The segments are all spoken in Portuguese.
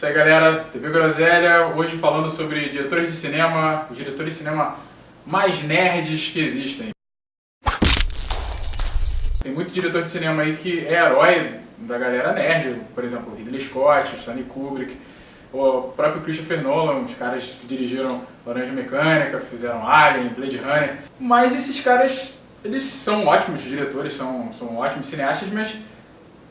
Isso aí, galera, TV Groselha, hoje falando sobre diretores de cinema, os diretores de cinema mais nerds que existem. Tem muito diretor de cinema aí que é herói da galera nerd, por exemplo, Ridley Scott, Stanley Kubrick, o próprio Christopher Nolan, os caras que dirigiram Laranja Mecânica, fizeram Alien, Blade Runner. Mas esses caras, eles são ótimos diretores, são ótimos cineastas, mas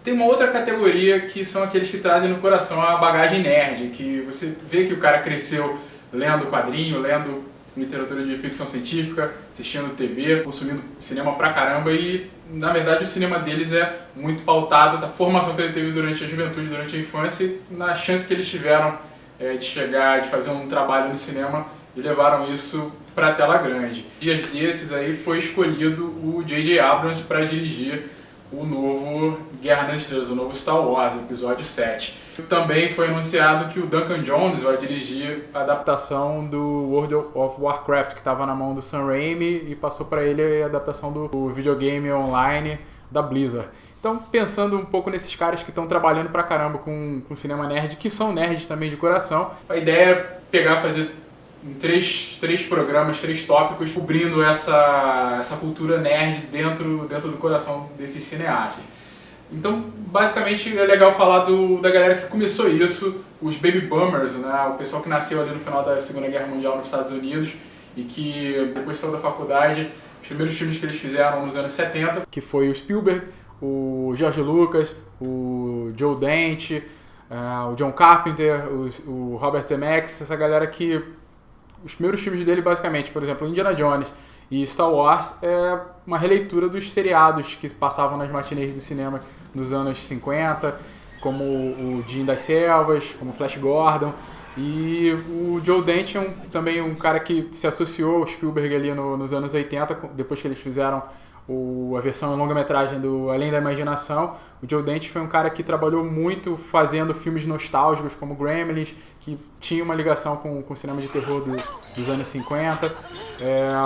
tem uma outra categoria que são aqueles que trazem no coração a bagagem nerd, que você vê que o cara cresceu lendo quadrinho, lendo literatura de ficção científica, assistindo TV, consumindo cinema pra caramba e, na verdade, o cinema deles é muito pautado na formação que ele teve durante a juventude, durante a infância e na chance que eles tiveram de chegar, de fazer um trabalho no cinema e levaram isso pra tela grande. Dias desses aí foi escolhido o J.J. Abrams para dirigir o novo Guerra nas Estrelas, o novo Star Wars, episódio 7. Também foi anunciado que o Duncan Jones vai dirigir a adaptação do World of Warcraft, que estava na mão do Sam Raimi, e passou para ele a adaptação do videogame online da Blizzard. Então, pensando um pouco nesses caras que estão trabalhando pra caramba com cinema nerd, que são nerds também de coração, a ideia é pegar, fazer três programas, 3 tópicos, cobrindo essa cultura nerd dentro do coração desses cineastas. Então, basicamente, é legal falar da galera que começou isso, os Baby Boomers, né? O pessoal que nasceu ali no final da Segunda Guerra Mundial nos Estados Unidos e que depois saiu da faculdade, os primeiros filmes que eles fizeram nos anos 70, que foi o Spielberg, o George Lucas, o Joe Dante, o John Carpenter, o Robert Zemeckis, essa galera que os primeiros filmes dele, basicamente, por exemplo, Indiana Jones e Star Wars, é uma releitura dos seriados que passavam nas matinês do cinema nos anos 50, como o Jim das Selvas, como Flash Gordon. E o Joe Dante é também um cara que se associou ao Spielberg ali nos anos 80, depois que eles fizeram a versão em longa-metragem do Além da Imaginação. O Joe Dante foi um cara que trabalhou muito fazendo filmes nostálgicos como Gremlins, que tinha uma ligação com o cinema de terror dos anos 50.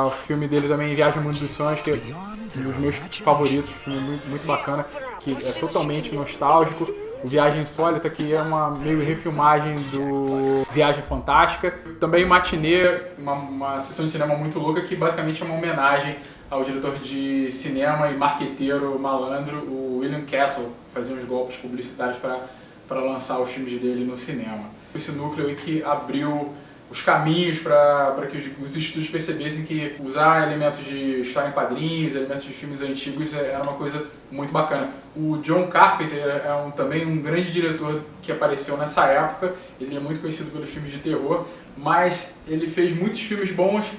O filme dele também, Viagem ao Mundo dos Sonhos, que é um dos meus favoritos, filme muito bacana, que é totalmente nostálgico. O Viagem Insólita, que é uma meio refilmagem do Viagem Fantástica. Também Matinê, uma sessão de cinema muito louca, que basicamente é uma homenagem ao diretor de cinema e marqueteiro malandro, o William Castle, que fazia uns golpes publicitários para lançar os filmes dele no cinema. Esse núcleo aí que abriu os caminhos para que os estúdios percebessem que usar elementos de história em quadrinhos, elementos de filmes antigos era uma coisa muito bacana. O John Carpenter é também um grande diretor que apareceu nessa época. Ele é muito conhecido pelos filmes de terror, mas ele fez muitos filmes bons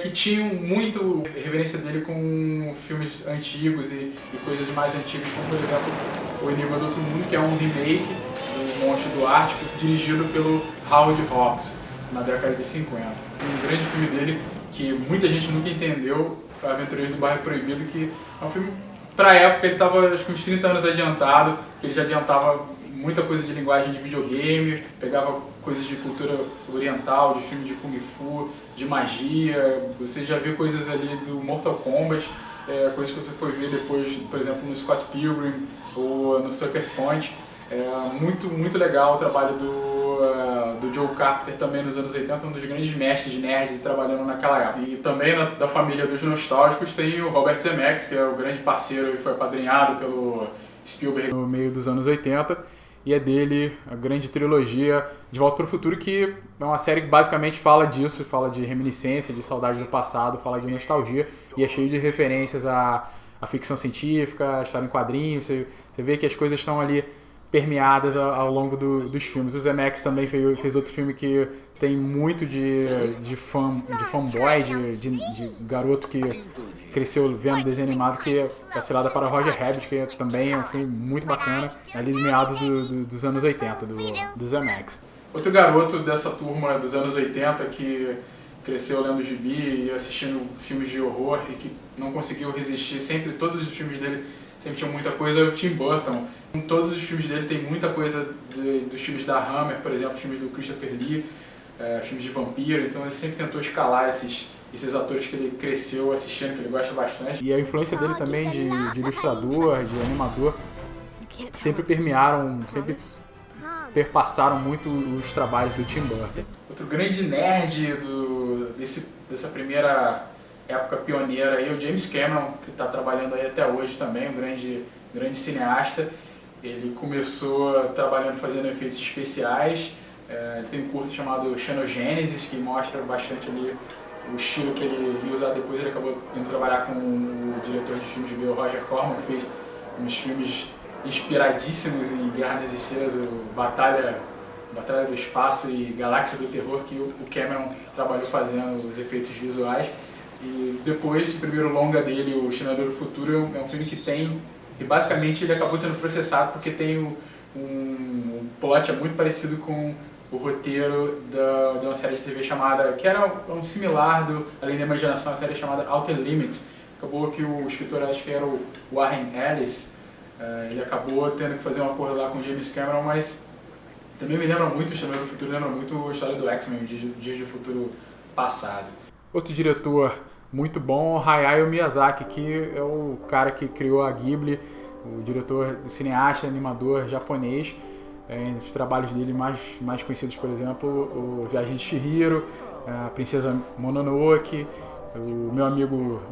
que tinham muito reverência dele com filmes antigos e coisas mais antigas, como por exemplo O Enigma do Outro Mundo, que é um remake do Monstro do Ártico, dirigido pelo Howard Hawks na década de 50. Um grande filme dele que muita gente nunca entendeu, Aventureiros do Bairro Proibido, que é um filme, pra época, ele estava acho que uns 30 anos adiantado, ele já adiantava muita coisa de linguagem de videogame, pegava coisas de cultura oriental, de filme de Kung Fu, de magia, você já viu coisas ali do Mortal Kombat, coisas que você foi ver depois, por exemplo, no Scott Pilgrim ou no Sucker Punch. Muito legal o trabalho do Joe Carpenter também nos anos 80, um dos grandes mestres nerds trabalhando naquela época. E também da família dos nostálgicos tem o Robert Zemeckis, que é o grande parceiro e foi apadrinhado pelo Spielberg no meio dos anos 80. E é dele a grande trilogia De Volta para o Futuro, que é uma série que basicamente fala disso, fala de reminiscência, de saudade do passado, fala de nostalgia e é cheio de referências à ficção científica, à história em quadrinhos. Você vê que as coisas estão ali permeadas ao longo dos filmes. O Zemeckis também fez outro filme que tem muito de fanboy, de garoto que cresceu vendo desenho animado, que é A Cilada para Roger Rabbit, que também é um filme muito bacana, ali do meado dos anos 80, do Zemeckis. Outro garoto dessa turma dos anos 80 que cresceu lendo gibi e assistindo filmes de horror e que não conseguiu resistir, sempre todos os filmes dele sempre tinham muita coisa, é o Tim Burton. Em todos os filmes dele tem muita coisa dos filmes da Hammer, por exemplo, filmes do Christopher Lee, filmes de vampiro, então ele sempre tentou escalar esses atores que ele cresceu assistindo, que ele gosta bastante. E a influência dele também de ilustrador, de animador, sempre permearam, sempre perpassaram muito os trabalhos do Tim Burton. Outro grande nerd dessa primeira época pioneira aí, o James Cameron, que está trabalhando aí até hoje também, um grande cineasta. Ele começou trabalhando fazendo efeitos especiais. Ele tem um curso chamado Xenogênesis, que mostra bastante ali o estilo que ele ia usar depois. Ele acabou indo trabalhar com o diretor de filmes de Roger Corman, que fez uns filmes inspiradíssimos em Guerra nas Estrelas, Batalha do Espaço e Galáxia do Terror, que o Cameron trabalhou fazendo os efeitos visuais. E depois, o primeiro longa dele, O Exterminador do Futuro, é um filme que tem... E basicamente ele acabou sendo processado porque tem um plot muito parecido com o roteiro de uma série de TV chamada, que era um similar Além da Imaginação, a série chamada Outer Limits. Acabou que o escritor, acho que era o Warren Ellis, ele acabou tendo que fazer um acordo lá com o James Cameron, mas também me lembra muito, o Exterminador do Futuro lembra muito a história do X-Men, Dias de Futuro Passado. Outro diretor muito bom, Hayao Miyazaki, que é o cara que criou a Ghibli, o diretor, o cineasta, animador japonês. Os trabalhos dele mais conhecidos, por exemplo, o Viagem de Chihiro, a Princesa Mononoke, o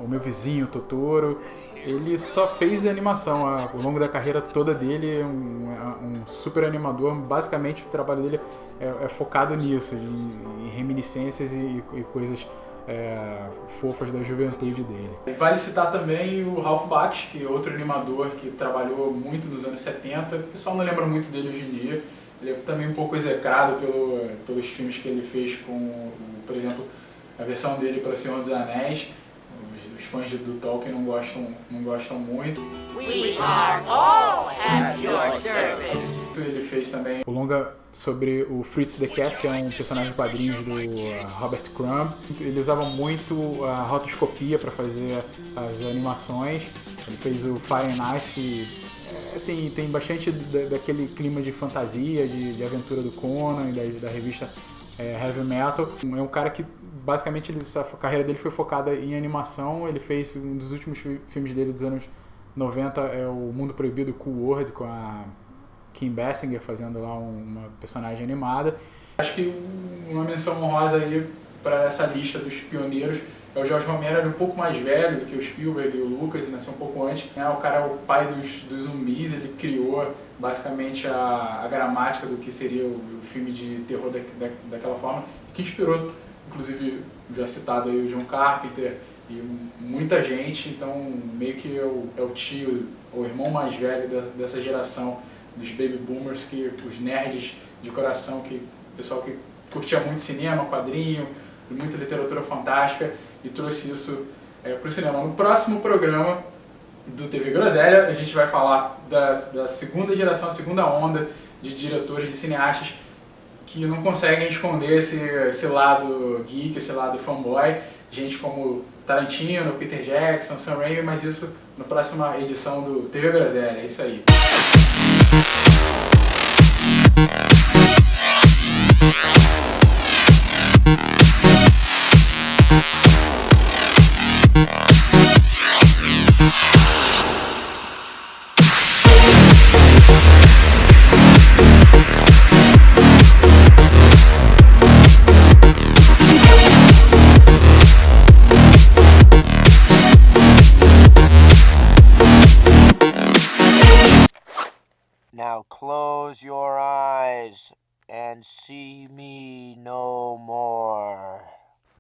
meu vizinho Totoro. Ele só fez animação ao longo da carreira toda dele, um super animador. Basicamente o trabalho dele é focado nisso, em reminiscências e coisas fofas da juventude dele. Vale citar também o Ralph Bakshi, que é outro animador que trabalhou muito nos anos 70. O pessoal não lembra muito dele hoje em dia. Ele é também um pouco execrado pelos filmes que ele fez com, por exemplo, a versão dele para O Senhor dos Anéis. Os fãs do Tolkien não gostam muito. We are all at your service. Ele fez também o longa sobre o Fritz the Cat, que é um personagem de quadrinhos do Robert Crumb. Ele usava muito a rotoscopia para fazer as animações. Ele fez o Fire and Ice, que assim, tem bastante daquele clima de fantasia, de aventura do Conan e da revista Heavy Metal. É um cara que basicamente a carreira dele foi focada em animação. Ele fez um dos últimos filmes dele dos anos 90, o Mundo Proibido Cool World, com a Kim Basinger fazendo lá uma personagem animada. Acho que uma menção honrosa aí para essa lista dos pioneiros é o Jorge Romero. Ele é um pouco mais velho do que o Spielberg e o Lucas, ele nasceu um pouco antes. O cara é o pai dos zumbis, ele criou basicamente a gramática do que seria o filme de terror daquela forma, que inspirou, inclusive, já citado aí o John Carpenter e muita gente. Então meio que é o tio, o irmão mais velho dessa geração dos baby boomers, que os nerds de coração, que o pessoal que curtia muito cinema, quadrinho, muita literatura fantástica, e trouxe isso para o cinema. No próximo programa do TV Groselha, a gente vai falar da segunda geração, a segunda onda de diretores, de cineastas que não conseguem esconder esse lado geek, esse lado fanboy, gente como Tarantino, Peter Jackson, Sam Raimi, mas isso na próxima edição do TV Groselha. É isso aí. Now close your eyes and see me no more.